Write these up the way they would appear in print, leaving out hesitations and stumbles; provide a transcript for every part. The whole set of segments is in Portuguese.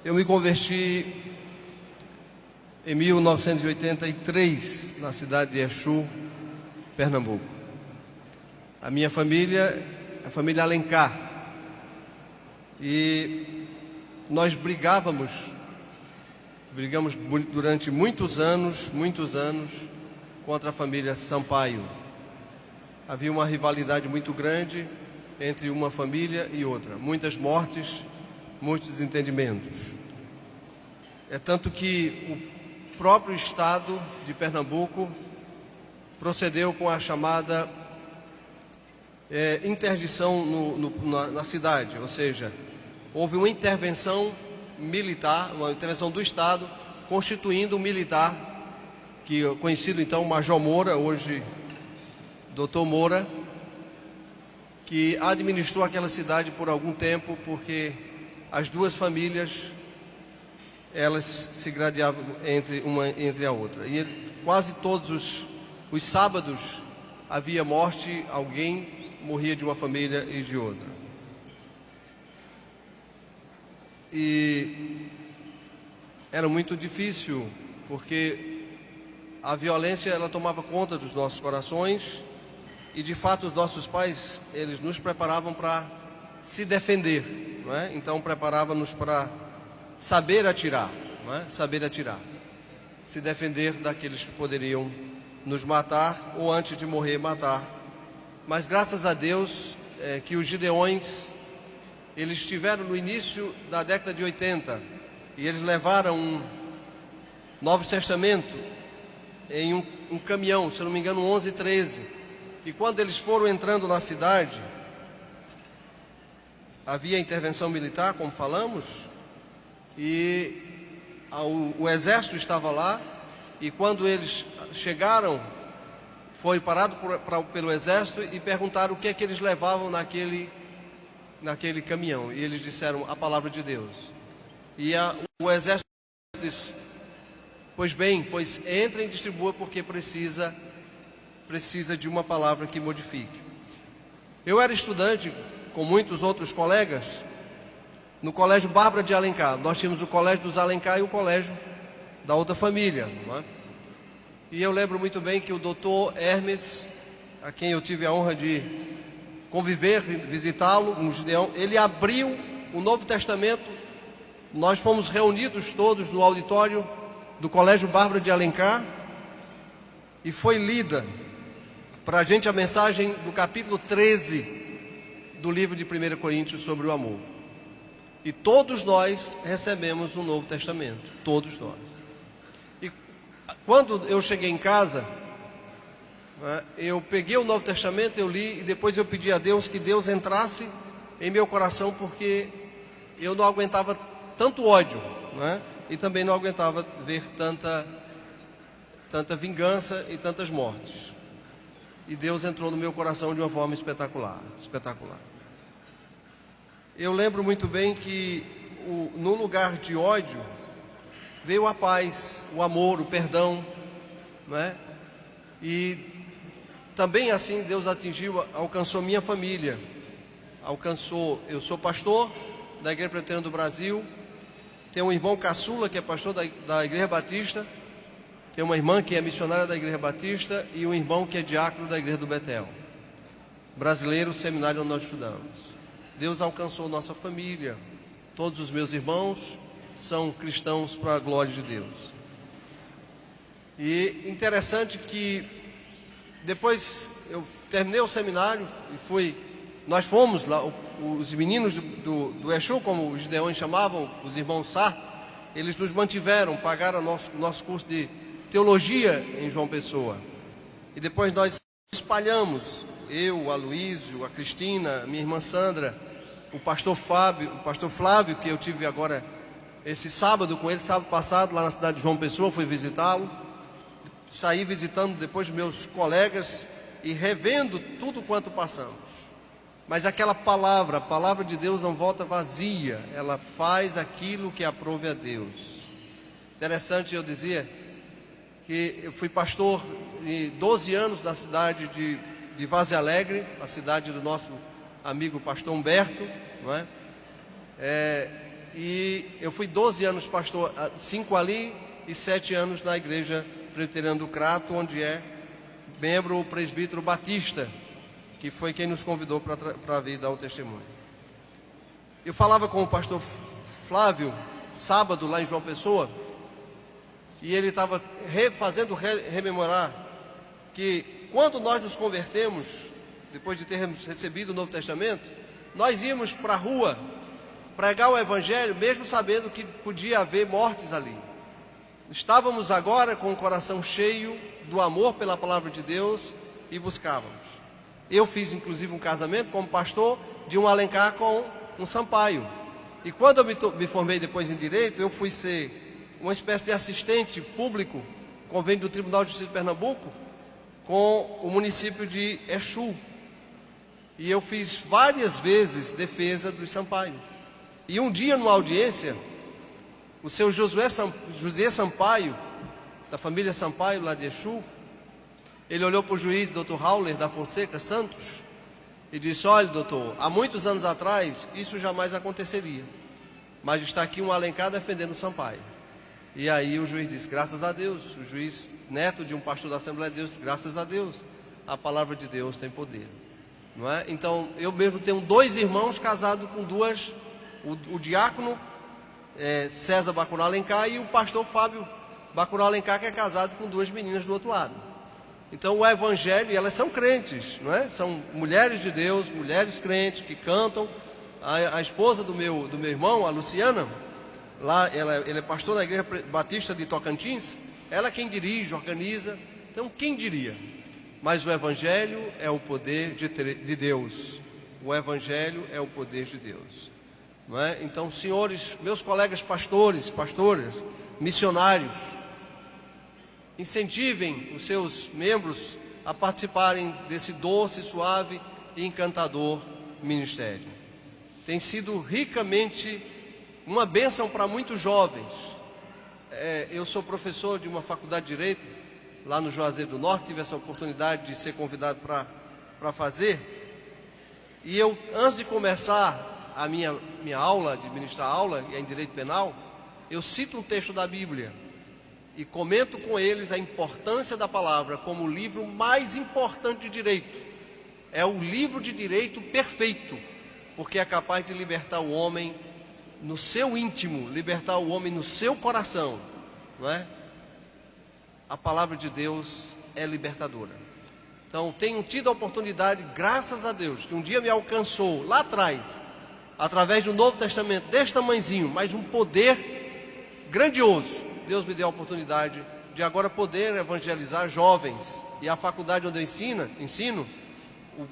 Eu me converti em 1983, na cidade de Exu, Pernambuco. A minha família é a família Alencar. E nós brigamos durante muitos anos, contra a família Sampaio. Havia uma rivalidade muito grande entre uma família e outra. Muitas mortes, muitos desentendimentos. É tanto que o próprio Estado de Pernambuco procedeu com a chamada interdição na cidade, ou seja, houve uma intervenção militar, uma intervenção do Estado, constituindo um militar, que é conhecido então Major Moura, hoje Dr. Moura, que administrou aquela cidade por algum tempo, porque as duas famílias, elas se gradeavam entre a outra. E quase todos os sábados havia morte, alguém morria de uma família e de outra. E era muito difícil, porque a violência ela tomava conta dos nossos corações e, de fato, os nossos pais, eles nos preparavam para se defender, não é? Então, preparavam-nos para saber atirar, não é? Saber atirar, se defender daqueles que poderiam nos matar ou, antes de morrer, matar. Mas, graças a Deus, que os Gideões, eles estiveram no início da década de 80 e eles levaram um Novo Testamento em um caminhão, se não me engano, 1113. E quando eles foram entrando na cidade, havia intervenção militar, como falamos, e o exército estava lá, e quando eles chegaram, foi parado pelo exército e perguntaram o que é que eles levavam naquele caminhão. E eles disseram a palavra de Deus. E o exército disse: pois bem, entrem e distribua, porque precisa de uma palavra que modifique. Eu era estudante, com muitos outros colegas, no Colégio Bárbara de Alencar. Nós tínhamos o Colégio dos Alencar e o Colégio da outra família, não é? E eu lembro muito bem que o doutor Hermes, a quem eu tive a honra de conviver, visitá-lo, um Gideão, ele abriu o Novo Testamento. Nós fomos reunidos todos no auditório do Colégio Bárbara de Alencar e foi lida para a gente a mensagem do capítulo 13 do livro de 1 Coríntios sobre o amor. E todos nós recebemos o Novo Testamento, todos nós. E quando eu cheguei em casa, eu peguei o Novo Testamento, eu li, e depois eu pedi a Deus que Deus entrasse em meu coração, porque eu não aguentava tanto ódio, né? E também não aguentava ver tanta vingança e tantas mortes. E Deus entrou no meu coração de uma forma espetacular. Eu lembro muito bem que no lugar de ódio veio a paz, o amor, o perdão, né? E também assim Deus alcançou minha família. Eu sou pastor da Igreja Presbiteriana do Brasil, tenho um irmão caçula que é pastor da Igreja Batista, tenho uma irmã que é missionária da Igreja Batista e um irmão que é diácono da Igreja do Betel, brasileiro, seminário onde nós estudamos. Deus alcançou nossa família, todos os meus irmãos são cristãos para a glória de Deus. E interessante que depois eu terminei o seminário e nós fomos lá, os meninos do Exu, como os Gideões chamavam, os irmãos Sá, eles nos mantiveram, pagaram nosso curso de teologia em João Pessoa. E depois nós espalhamos, eu, o Aloísio, a Cristina, a minha irmã Sandra, o pastor Flávio, que eu tive agora esse sábado com ele, sábado passado, lá na cidade de João Pessoa, fui visitá-lo. Saí visitando depois meus colegas e revendo tudo quanto passamos. Mas aquela palavra, a palavra de Deus não volta vazia, ela faz aquilo que aprove a Deus. Interessante, eu dizia que eu fui pastor de 12 anos na cidade de Vaze Alegre, a cidade do nosso amigo pastor Humberto, não é? e eu fui 12 anos pastor, 5 ali e 7 anos na igreja presbiteriana do Crato, onde é membro o presbítero Batista, que foi quem nos convidou para vir dar o testemunho. Eu falava com o pastor Flávio, sábado, lá em João Pessoa, e ele estava fazendo rememorar que quando nós nos convertemos, depois de termos recebido o Novo Testamento, nós íamos para a rua pregar o Evangelho, mesmo sabendo que podia haver mortes ali. Estávamos agora com o coração cheio do amor pela palavra de Deus e buscávamos. Eu fiz inclusive um casamento como pastor de um Alencar com um Sampaio. E quando eu me formei depois em Direito, eu fui ser uma espécie de assistente público, convênio do Tribunal de Justiça de Pernambuco, com o município de Exu. E eu fiz várias vezes defesa dos Sampaios. E um dia, numa audiência, o seu José Sampaio, da família Sampaio, lá de Exu, ele olhou para o juiz, Dr. Rauler da Fonseca Santos, e disse: olha, doutor, há muitos anos atrás, isso jamais aconteceria. Mas está aqui um Alencar defendendo o Sampaio. E aí o juiz disse: graças a Deus. O juiz, neto de um pastor da Assembleia de Deus, graças a Deus, a palavra de Deus tem poder. Não é? Então, eu mesmo tenho 2 irmãos casados com 2, o diácono César Bacurau Alencar e o pastor Fábio Bacurau Alencar, que é casado com 2 meninas do outro lado. Então, o Evangelho, e elas são crentes, não é? São mulheres de Deus, mulheres crentes que cantam. A esposa do meu irmão, a Luciana, lá, ele é pastor da Igreja Batista de Tocantins, ela é quem dirige, organiza. Então, quem diria? Mas o Evangelho é o poder de Deus. O Evangelho é o poder de Deus. Não é? Então, senhores, meus colegas pastores, pastoras, missionários, incentivem os seus membros a participarem desse doce, suave e encantador ministério. Tem sido ricamente uma bênção para muitos jovens. Eu sou professor de uma faculdade de Direito, lá no Juazeiro do Norte, tive essa oportunidade de ser convidado para fazer. E eu, antes de começar a minha aula, de ministrar aula, em Direito Penal, eu cito um texto da Bíblia e comento com eles a importância da palavra como o livro mais importante de direito. É o livro de direito perfeito, porque é capaz de libertar o homem no seu íntimo, libertar o homem no seu coração, não é? A palavra de Deus é libertadora. Então, tenho tido a oportunidade, graças a Deus, que um dia me alcançou lá atrás, através do Novo Testamento, deste tamanhozinho, mas um poder grandioso. Deus me deu a oportunidade de agora poder evangelizar jovens. E a faculdade onde eu ensino,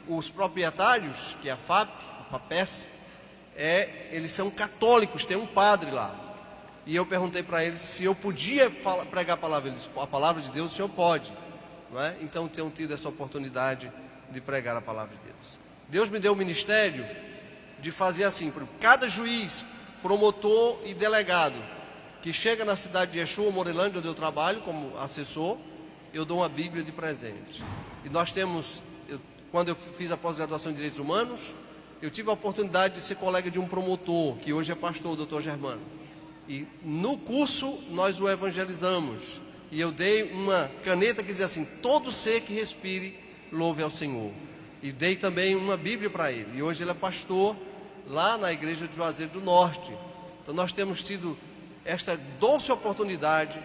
os proprietários, que é a FAPES, eles são católicos, tem um padre lá. E eu perguntei para eles se eu podia pregar a palavra. Eles disseram: a palavra de Deus o senhor pode, não é? Então tenho tido essa oportunidade de pregar a palavra de Deus. Deus me deu o ministério de fazer assim: por cada juiz, promotor e delegado que chega na cidade de Exu, Morelândia, onde eu trabalho como assessor, eu dou uma Bíblia de presente. E nós temos, quando eu fiz a pós-graduação em Direitos Humanos, eu tive a oportunidade de ser colega de um promotor, que hoje é pastor, o Dr. Germano. E no curso nós o evangelizamos. E eu dei uma caneta que dizia assim: todo ser que respire, louve ao Senhor. E dei também uma Bíblia para ele. E hoje ele é pastor lá na igreja de Juazeiro do Norte. Então nós temos tido esta doce oportunidade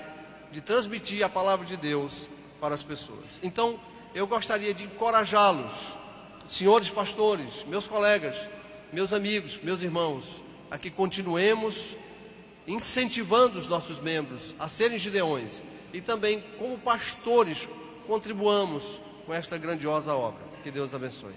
de transmitir a palavra de Deus para as pessoas. Então eu gostaria de encorajá-los, senhores pastores, meus colegas, meus amigos, meus irmãos, a que continuemos incentivando os nossos membros a serem gideões e também, como pastores, contribuamos com esta grandiosa obra. Que Deus abençoe.